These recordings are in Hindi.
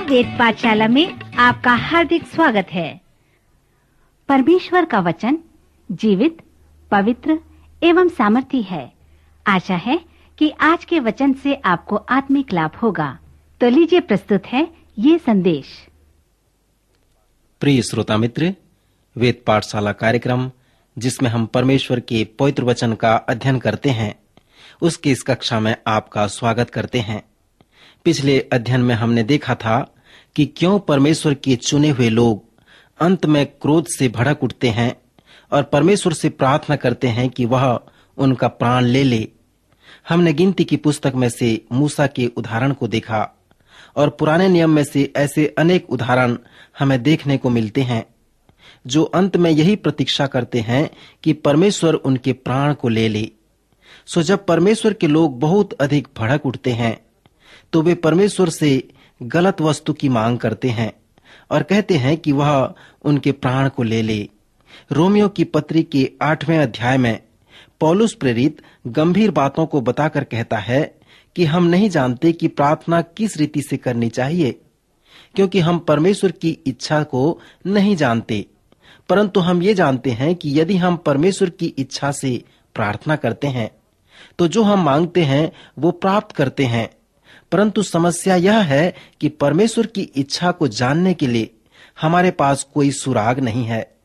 वेद पाठशाला में आपका हार्दिक स्वागत है। परमेश्वर का वचन जीवित, पवित्र एवं सामर्थी है। आशा है कि आज के वचन से आपको आत्मिक लाभ होगा। तो लीजिए प्रस्तुत है ये संदेश। प्रिय श्रोता मित्र, वेद पाठशाला कार्यक्रम जिसमें हम परमेश्वर के पवित्र वचन का अध्ययन करते हैं, उसकी इस कक्षा में आपका स्वागत करते हैं। पिछले अध्ययन में हमने देखा था कि क्यों परमेश्वर के चुने हुए लोग अंत में क्रोध से भड़क उठते हैं और परमेश्वर से प्रार्थना करते हैं कि वह उनका प्राण ले ले। हमने गिनती की पुस्तक में से मूसा के उदाहरण को देखा और पुराने नियम में से ऐसे अनेक उदाहरण हमें देखने को मिलते हैं जो अंत में यही प्रतीक्षा करते हैं कि परमेश्वर उनके प्राण को ले ले। सो जब परमेश्वर के लोग बहुत अधिक भड़क उठते हैं तो वे परमेश्वर से गलत वस्तु की मांग करते हैं और कहते हैं कि वह उनके प्राण को ले ले। रोमियो की पत्री के 8वें अध्याय में पौलुस प्रेरित गंभीर बातों को बताकर कहता है कि हम नहीं जानते कि प्रार्थना किस रीति से करनी चाहिए, क्योंकि हम परमेश्वर की इच्छा को नहीं जानते। परंतु हम ये जानते हैं कि यदि हम परमेश्वर की इच्छा से प्रार्थना करते हैं तो जो हम मांगते हैं वो प्राप्त करते हैं। परंतु समस्या यह है कि परमेश्वर की इच्छा को जानने के लिए हमारे पास कोई सुराग नहीं है,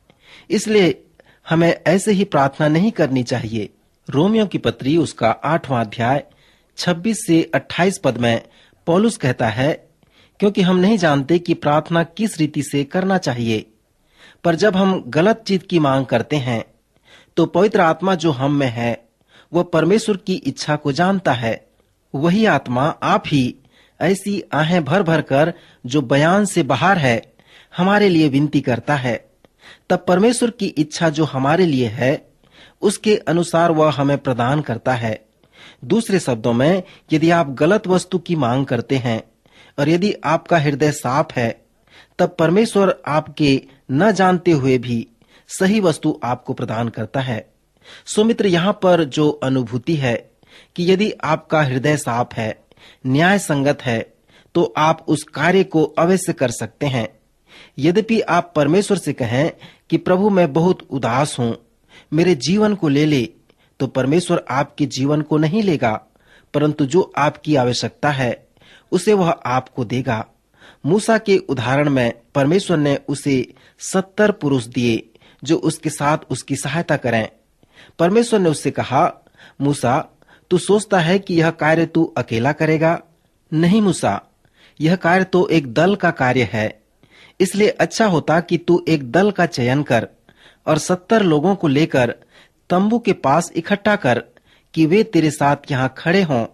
इसलिए हमें ऐसे ही प्रार्थना नहीं करनी चाहिए। रोमियो की पत्री उसका 8वां अध्याय 26 से 28 पद में पौलुस कहता है, क्योंकि हम नहीं जानते कि प्रार्थना किस रीति से करना चाहिए, पर जब हम गलत चीज की मांग करते हैं तो पवित्र आत्मा जो हम में है वह परमेश्वर की इच्छा को जानता है। वही आत्मा आप ही ऐसी आहें भर भर कर जो बयान से बाहर है हमारे लिए विनती करता है। तब परमेश्वर की इच्छा जो हमारे लिए है उसके अनुसार वह हमें प्रदान करता है। दूसरे शब्दों में, यदि आप गलत वस्तु की मांग करते हैं और यदि आपका हृदय साफ है तब परमेश्वर आपके न जानते हुए भी सही वस्तु आपको प्रदान करता है। सो मित्र, यहाँ पर जो अनुभूति है कि यदि आपका हृदय साफ है, न्याय संगत है, तो आप उस कार्य को अवश्य कर सकते हैं। यद्यपि आप परमेश्वर से कहें कि प्रभु मैं बहुत उदास हूँ, मेरे जीवन को ले ले, तो परमेश्वर आपके जीवन को नहीं लेगा, परंतु जो आपकी आवश्यकता है उसे वह आपको देगा। मूसा के उदाहरण में परमेश्वर ने उसे 70 पुरुष दिए जो उसके साथ उसकी सहायता करें। परमेश्वर ने उससे कहा, मूसा तू सोचता है कि यह कार्य तू अकेला करेगा? नहीं मूसा, यह कार्य तो एक दल का कार्य है, इसलिए अच्छा होता कि तू एक दल का चयन कर और 70 लोगों को लेकर तंबू के पास इकट्ठा कर कि वे तेरे साथ यहाँ खड़े हों।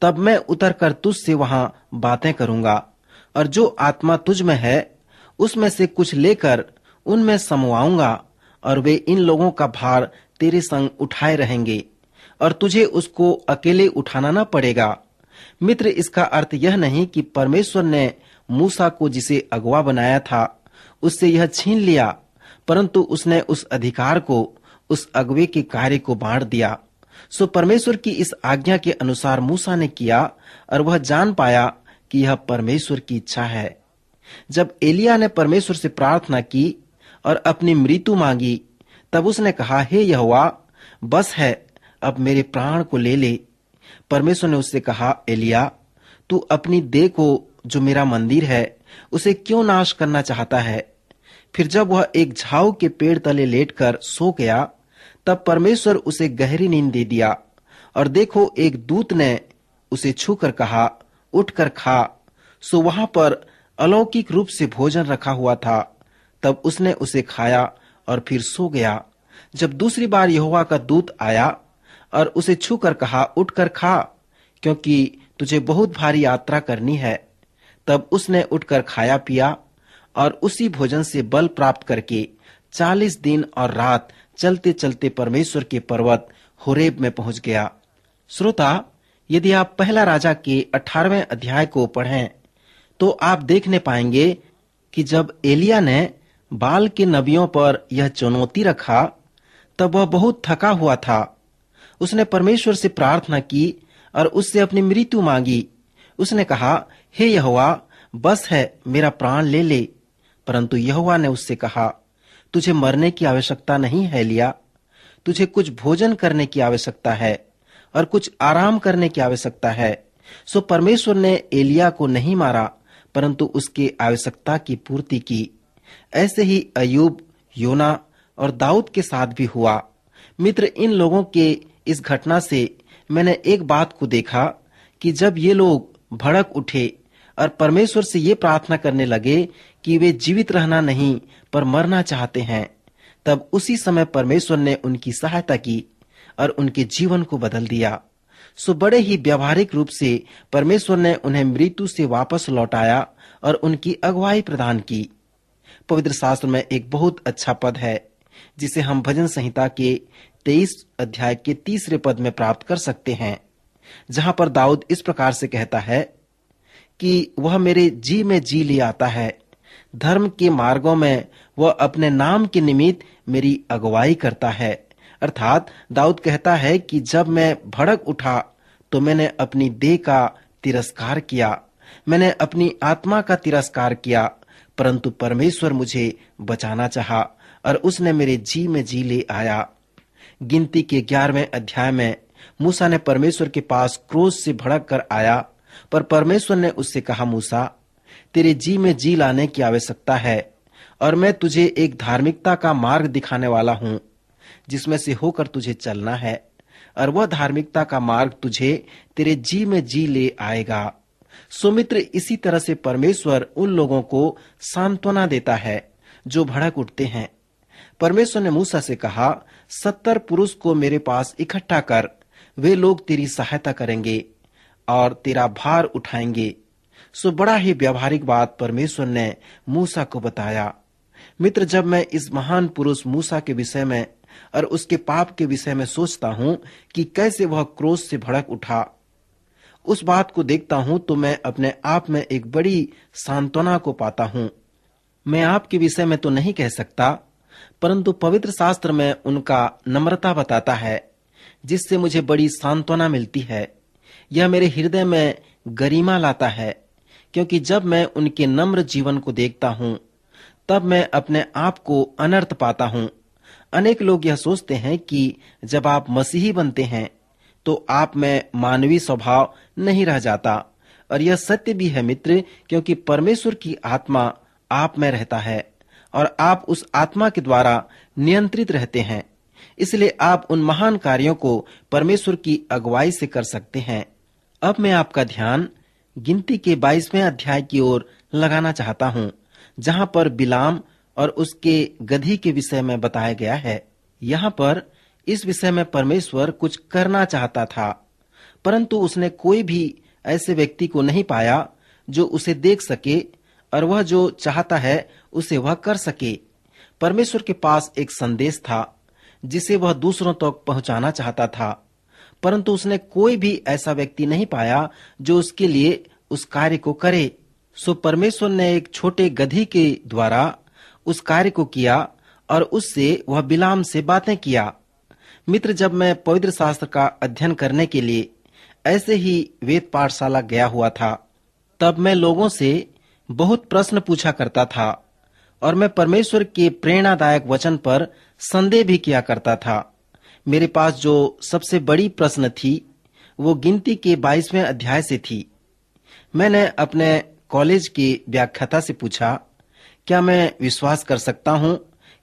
तब मैं उतरकर तुझसे वहां बातें करूंगा और जो आत्मा तुझ में है उसमें से कुछ लेकर उनमें समवाऊंगा और वे इन लोगों का भार तेरे संग उठाए रहेंगे और तुझे उसको अकेले उठाना न पड़ेगा। मित्र, इसका अर्थ यह नहीं कि परमेश्वर ने मूसा को जिसे अगुवा बनाया था उससे यह छीन लिया, परंतु उसने उस अधिकार को उस अगुवे के कार्य को बांट दिया। सो परमेश्वर की इस आज्ञा के अनुसार मूसा ने किया और वह जान पाया कि यह परमेश्वर की इच्छा है। जब एलिया ने परमेश्वर से प्रार्थना की और अपनी मृत्यु मांगी तब उसने कहा, हे यहोवा, बस है, अब मेरे प्राण को ले ले। परमेश्वर ने उससे कहा, एलिया तू अपनी देह को जो मेरा मंदिर है उसे क्यों नाश करना चाहता है? फिर जब वह एक झाऊ के पेड़ तले लेटकर सो गया तब परमेश्वर उसे गहरी नींद दे दिया और देखो एक दूत ने उसे छूकर कहा, उठकर खा। सो वहां पर अलौकिक रूप से भोजन रखा हुआ था। तब उसने उसे खाया और फिर सो गया। जब दूसरी बार यहोवा का दूत आया और उसे छूकर कहा, उठकर खा, क्योंकि तुझे बहुत भारी यात्रा करनी है। तब उसने उठकर खाया पिया और उसी भोजन से बल प्राप्त करके 40 दिन और रात चलते चलते परमेश्वर के पर्वत होरेब में पहुंच गया। श्रोता, यदि आप पहला राजा के 18वें अध्याय को पढ़ें तो आप देखने पाएंगे कि जब एलिया ने बाल के नबियों पर यह चुनौती रखा तब वह बहुत थका हुआ था। उसने परमेश्वर से प्रार्थना की और उससे अपनी मृत्यु मांगी। उसने कहा, हे यहोवा, बस है, मेरा प्राण ले ले। परंतु यहोवा ने उससे कहा, तुझे मरने की आवश्यकता नहीं है एलिय्याह, तुझे कुछ भोजन करने की आवश्यकता है और कुछ आराम करने की आवश्यकता है। सो परमेश्वर ने एलिय्याह को नहीं मारा, परंतु उसकी आवश्यकता की पूर्ति की। ऐसे ही अय्यूब, योना और दाऊद के साथ भी हुआ। मित्र, इन लोगों के इस घटना से मैंने एक बात को देखा कि जब ये लोग भड़क उठे और परमेश्वर से ये प्रार्थना करने लगे कि वे जीवित रहना नहीं पर मरना चाहते हैं, तब उसी समय परमेश्वर ने उनकी सहायता की और उनके जीवन को बदल दिया। सो बड़े ही व्यावहारिक रूप से परमेश्वर ने उन्हें मृत्यु से वापस लौटाया और उनकी अगुवाई प्रदान की। पवित्र शास्त्र में एक बहुत अच्छा पद है जिसे हम भजन संहिता के 23 अध्याय के 3 पद में प्राप्त कर सकते हैं, जहां पर दाऊद इस प्रकार से कहता है कि वह मेरे जी में जी ले आता है, धर्म के मार्गों में वह अपने नाम के निमित्त मेरी अगुवाई करता है। अर्थात दाऊद कहता है कि जब मैं भड़क उठा तो मैंने अपनी देह का तिरस्कार किया, मैंने अपनी आत्मा का तिरस्कार किया, परंतु परमेश्वर मुझे बचाना चाहा और उसने मेरे जी में जी ले आया। गिनती के 11वें अध्याय में मूसा ने परमेश्वर के पास क्रोध से भड़क कर आया, पर परमेश्वर ने उससे कहा, मूसा, तेरे जी में जी लाने की आवश्यकता है और मैं तुझे एक धार्मिकता का मार्ग दिखाने वाला हूँ जिसमें से होकर तुझे चलना है, और वह धार्मिकता का मार्ग तुझे तेरे जी में जी ले आएगा। सो मित्र, इसी तरह से परमेश्वर उन लोगों को सांत्वना देता है जो भड़क उठते हैं। परमेश्वर ने मूसा से कहा, 70 पुरुष को मेरे पास इकट्ठा कर, वे लोग तेरी सहायता करेंगे और तेरा भार उठाएंगे। सो बड़ा ही व्यावहारिक बात परमेश्वर ने मूसा को बताया। मित्र, जब मैं इस महान पुरुष मूसा के विषय में और उसके पाप के विषय में सोचता हूँ कि कैसे वह क्रोध से भड़क उठा, उस बात को देखता हूँ तो मैं अपने आप में एक बड़ी सांत्वना को पाता हूँ। मैं आपके विषय में तो नहीं कह सकता, परंतु पवित्र शास्त्र में उनका नम्रता बताता है, जिससे मुझे बड़ी सांत्वना मिलती है। यह मेरे हृदय में गरिमा लाता है, क्योंकि जब मैं उनके नम्र जीवन को देखता हूँ तब मैं अपने आप को अनर्थ पाता हूँ। अनेक लोग यह सोचते हैं कि जब आप मसीही बनते हैं तो आप में मानवीय स्वभाव नहीं रह जाता, और यह सत्य भी है मित्र, क्योंकि परमेश्वर की आत्मा आप में रहता है और आप उस आत्मा के द्वारा नियंत्रित रहते हैं। इसलिए आप उन महान कार्यों को परमेश्वर की अगुवाई से कर सकते हैं। अब मैं आपका ध्यान गिनती के 22वें अध्याय की ओर लगाना चाहता हूँ, जहाँ पर बिलाम और उसके गधी के विषय में बताया गया है। यहाँ पर इस विषय में परमेश्वर कुछ करना चाहता था, परंतु उसने कोई भी ऐसे व्यक्ति को नहीं पाया जो उसे देख सके और वह जो चाहता है उसे वह कर सके। परमेश्वर के पास एक संदेश था जिसे वह दूसरों तक पहुंचाना चाहता था, परंतु उसने कोई भी ऐसा व्यक्ति नहीं पाया जो उसके लिए उस कार्य को करे। सो परमेश्वर ने एक छोटे गधी के द्वारा उस कार्य को किया और उससे वह बिलाम से बातें किया। मित्र, जब मैं पवित्र शास्त्र का अध्ययन करने के लिए ऐसे ही वेद पाठशाला गया हुआ था, तब मैं लोगों से बहुत प्रश्न पूछा करता था और मैं परमेश्वर के प्रेरणादायक वचन पर संदेह भी किया करता था। मेरे पास जो सबसे बड़ी प्रश्न थी वो गिनती के 22वें अध्याय से थी। मैंने अपने कॉलेज के व्याख्याता से पूछा, क्या मैं विश्वास कर सकता हूँ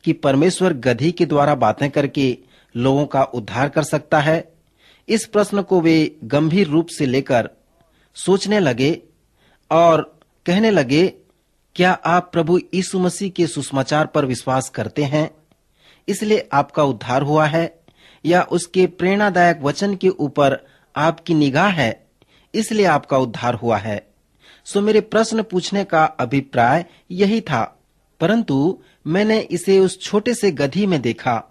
कि परमेश्वर गधी के द्वारा बातें करके लोगों का उद्धार कर सकता है? इस प्रश्न को वे गंभीर रूप से लेकर सोचने लगे और कहने लगे, क्या आप प्रभु यीशु मसीह के सुसमाचार पर विश्वास करते हैं इसलिए आपका उद्धार हुआ है, या उसके प्रेरणादायक वचन के ऊपर आपकी निगाह है इसलिए आपका उद्धार हुआ है? सो मेरे प्रश्न पूछने का अभिप्राय यही था, परंतु मैंने इसे उस छोटे से गधी में देखा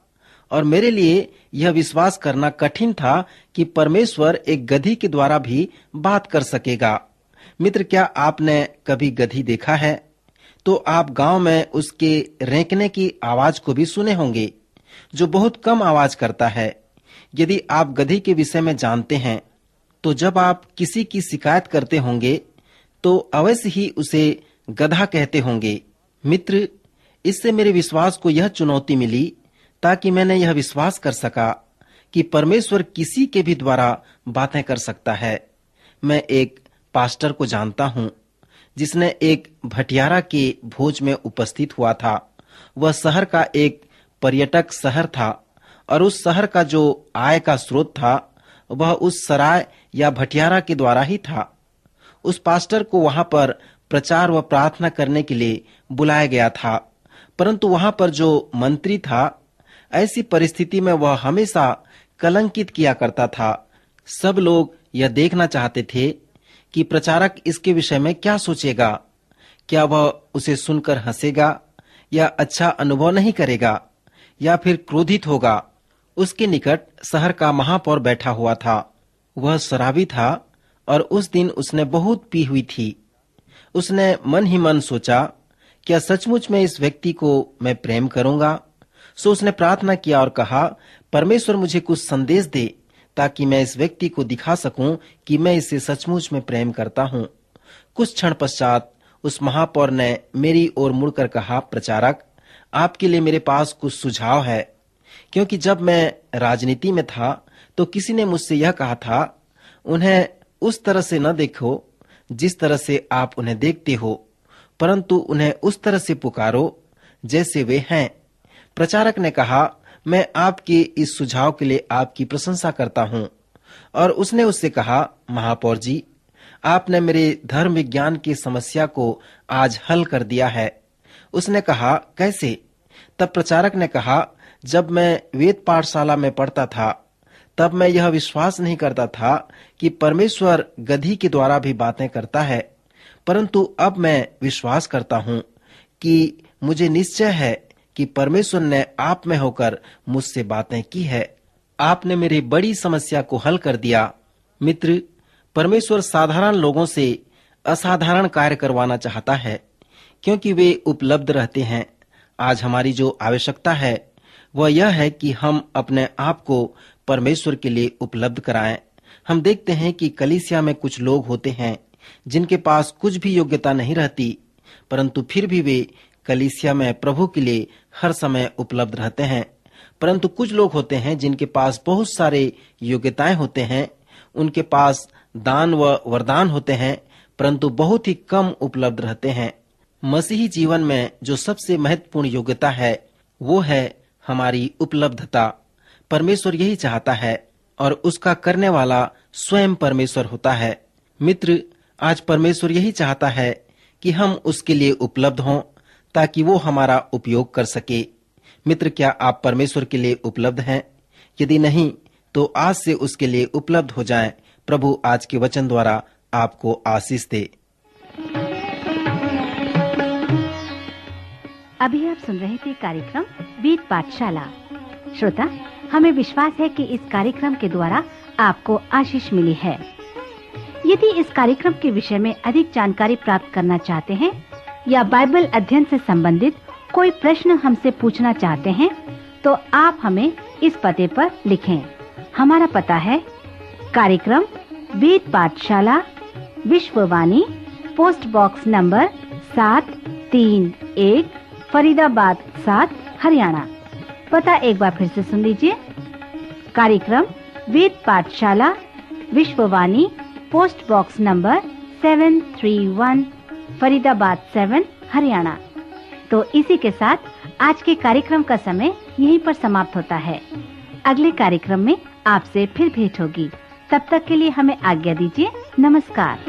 और मेरे लिए यह विश्वास करना कठिन था कि परमेश्वर एक गधी के द्वारा भी बात कर सकेगा। मित्र, क्या आपने कभी गधी देखा है? तो आप गांव में उसके रेंकने की आवाज को भी सुने होंगे, जो बहुत कम आवाज करता है। यदि आप गधी के विषय में जानते हैं तो जब आप किसी की शिकायत करते होंगे तो अवश्य ही उसे गधा कहते होंगे। मित्र, इससे मेरे विश्वास को यह चुनौती मिली ताकि मैंने यह विश्वास कर सका कि परमेश्वर किसी के भी द्वारा बातें कर सकता है। मैं एक पास्टर को जानता हूँ जिसने एक भटियारा के भोज में उपस्थित हुआ था। वह शहर का एक पर्यटक शहर था और उस शहर का जो आय का स्रोत था वह उस सराय या भटियारा के द्वारा ही था। उस पास्टर को वहां पर प्रचार व प्रार्थना करने के लिए बुलाया गया था, परंतु वहां पर जो मंत्री था, ऐसी परिस्थिति में वह हमेशा कलंकित किया करता था। सब लोग यह देखना चाहते थे कि प्रचारक इसके विषय में क्या सोचेगा। क्या वह उसे सुनकर हंसेगा या अच्छा अनुभव नहीं करेगा या फिर क्रोधित होगा। उसके निकट शहर का महापौर बैठा हुआ था। वह शराबी था और उस दिन उसने बहुत पी हुई थी। उसने मन ही मन सोचा, क्या सचमुच में इस व्यक्ति को मैं प्रेम करूंगा? सो उसने प्रार्थना किया और कहा, परमेश्वर मुझे कुछ संदेश दे ताकि मैं इस व्यक्ति को दिखा सकूं कि मैं इसे सचमुच में प्रेम करता हूं। कुछ क्षण पश्चात उस महापौर ने मेरी ओर मुड़कर कहा, प्रचारक, आपके लिए मेरे पास कुछ सुझाव है। क्योंकि जब मैं राजनीति में था तो किसी ने मुझसे यह कहा था, उन्हें उस तरह से न देखो जिस तरह से आप उन्हें देखते हो, परंतु उन्हें उस तरह से पुकारो जैसे वे हैं। प्रचारक ने कहा, मैं आपके इस सुझाव के लिए आपकी प्रशंसा करता हूं। और उसने उससे कहा, महापौर जी, आपने मेरे धर्म विज्ञान की समस्या को आज हल कर दिया है। उसने कहा, कैसे? तब प्रचारक ने कहा, जब मैं वेद पाठशाला में पढ़ता था तब मैं यह विश्वास नहीं करता था कि परमेश्वर गधी के द्वारा भी बातें करता है, परंतु अब मैं विश्वास करता हूं कि मुझे निश्चय है कि परमेश्वर ने आप में होकर मुझसे बातें की है। आपने मेरी बड़ी समस्या को हल कर दिया। मित्र, परमेश्वर साधारण लोगों से असाधारण कार्य करवाना चाहता है क्योंकि वे उपलब्ध रहते हैं। आज हमारी जो आवश्यकता है वह यह है कि हम अपने आप को परमेश्वर के लिए उपलब्ध कराएं। हम देखते हैं कि कलीसिया में कुछ लोग होते हैं जिनके पास कुछ भी योग्यता नहीं रहती, परंतु फिर भी वे कलीसिया में प्रभु के लिए हर समय उपलब्ध रहते हैं। परंतु कुछ लोग होते हैं जिनके पास बहुत सारे योग्यताएं होते हैं, उनके पास दान व वरदान होते हैं, परंतु बहुत ही कम उपलब्ध रहते हैं। मसीही जीवन में जो सबसे महत्वपूर्ण योग्यता है वो है हमारी उपलब्धता। परमेश्वर यही चाहता है और उसका करने वाला स्वयं परमेश्वर होता है। मित्र, आज परमेश्वर यही चाहता है कि हम उसके लिए उपलब्ध हों ताकि वो हमारा उपयोग कर सके। मित्र, क्या आप परमेश्वर के लिए उपलब्ध हैं? यदि नहीं तो आज से उसके लिए उपलब्ध हो जाएं। प्रभु आज के वचन द्वारा आपको आशीष दे। अभी आप सुन रहे थे कार्यक्रम वेद पाठशाला। श्रोता, हमें विश्वास है कि इस कार्यक्रम के द्वारा आपको आशीष मिली है। यदि इस कार्यक्रम के विषय में अधिक जानकारी प्राप्त करना चाहते हैं या बाइबल अध्ययन से संबंधित कोई प्रश्न हमसे पूछना चाहते हैं तो आप हमें इस पते पर लिखें। हमारा पता है कार्यक्रम Ved Pathshala, Vishwavani, post box number 731, Faridabad 7, Haryana. पता एक बार फिर से सुन लीजिए। कार्यक्रम Ved Pathshala, Vishwavani, post box number 731, Faridabad 7, Haryana. तो इसी के साथ आज के कार्यक्रम का समय यहीं पर समाप्त होता है। अगले कार्यक्रम में आपसे फिर भेंट होगी। तब तक के लिए हमें आज्ञा दीजिए। नमस्कार।